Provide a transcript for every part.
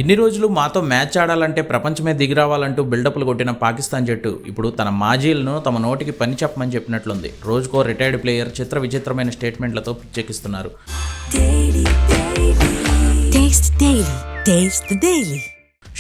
ఇన్ని రోజులు మాతో మ్యాచ్ ఆడాలంటే ప్రపంచమే దిగిరావాలంటూ బిల్డప్లు కొట్టిన పాకిస్తాన్ జట్టు ఇప్పుడు తన మాజీలను తమ నోటికి పని చెప్పమని చెప్పినట్లుంది. రోజుకో రిటైర్డ్ ప్లేయర్ చిత్ర విచిత్రమైన స్టేట్మెంట్లతో పిచ్చెక్కిస్తున్నారు.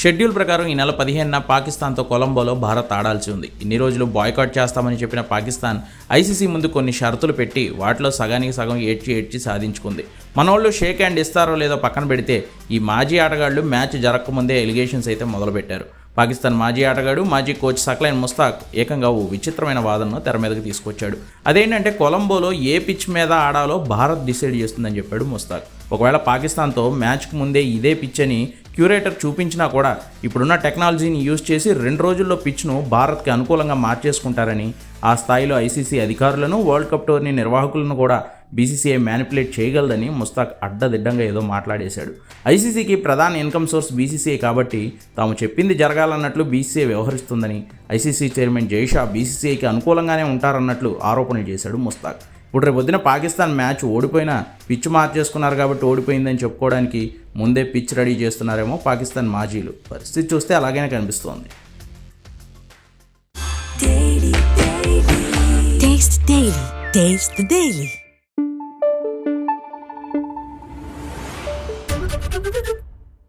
షెడ్యూల్ ప్రకారం ఈ నెల 15న పాకిస్తాన్తో కొలంబోలో భారత్ ఆడాల్సి ఉంది. ఇన్ని రోజులు బాయ్కాట్ చేస్తామని చెప్పిన పాకిస్తాన్ ఐసీసీ ముందు కొన్ని షరతులు పెట్టి వాటిలో సగానికి సగం ఏడ్చి సాధించుకుంది. మనోళ్ళు షేక్ హ్యాండ్ ఇస్తారో లేదో పక్కన పెడితే ఈ మాజీ ఆటగాళ్లు మ్యాచ్ జరగకముందే ఎలిగేషన్స్ అయితే మొదలుపెట్టారు. పాకిస్తాన్ మాజీ ఆటగాడు మాజీ కోచ్ సక్లైన్ ముస్తాక్ ఏకంగా ఓ విచిత్రమైన వాదనను తెర మీదకి తీసుకొచ్చాడు. అదేంటంటే కొలంబోలో ఏ పిచ్ మీద ఆడాలో భారత్ డిసైడ్ చేస్తుందని చెప్పాడు ముస్తాక్. ఒకవేళ పాకిస్తాన్తో మ్యాచ్కు ముందే ఇదే పిచ్ అని క్యూరేటర్ చూపించినా కూడా ఇప్పుడున్న టెక్నాలజీని యూజ్ చేసి 2 రోజుల్లో పిచ్ను భారత్కి అనుకూలంగా మార్చేసుకుంటారని, ఆ స్థాయిలో ఐసీసీ అధికారులను, వరల్డ్ కప్ టోర్నీ నిర్వాహకులను కూడా బీసీసీఐ మ్యానిపులేట్ చేయగలదని ముస్తాక్ అడ్డదిడ్డంగా ఏదో మాట్లాడేశాడు. ఐసీసీకి ప్రధాన ఇన్కమ్ సోర్స్ బీసీసీఐ కాబట్టి తాము చెప్పింది జరగాలన్నట్లు బీసీసీఐ వ్యవహరిస్తుందని, ఐసీసీ చైర్మన్ జైషా బీసీసీఐకి అనుకూలంగానే ఉంటారన్నట్లు ఆరోపణలు చేశాడు ముస్తాక్. ఇప్పుడు రేపొద్దున పాకిస్తాన్ మ్యాచ్ ఓడిపోయినా పిచ్ మార్చేసుకున్నారు కాబట్టి ఓడిపోయిందని చెప్పుకోవడానికి ముందే పిచ్ రెడీ చేస్తున్నారేమో పాకిస్తాన్ మాజీలు. పరిస్థితి చూస్తే అలాగనే కనిపిస్తోంది. Taste the Daily.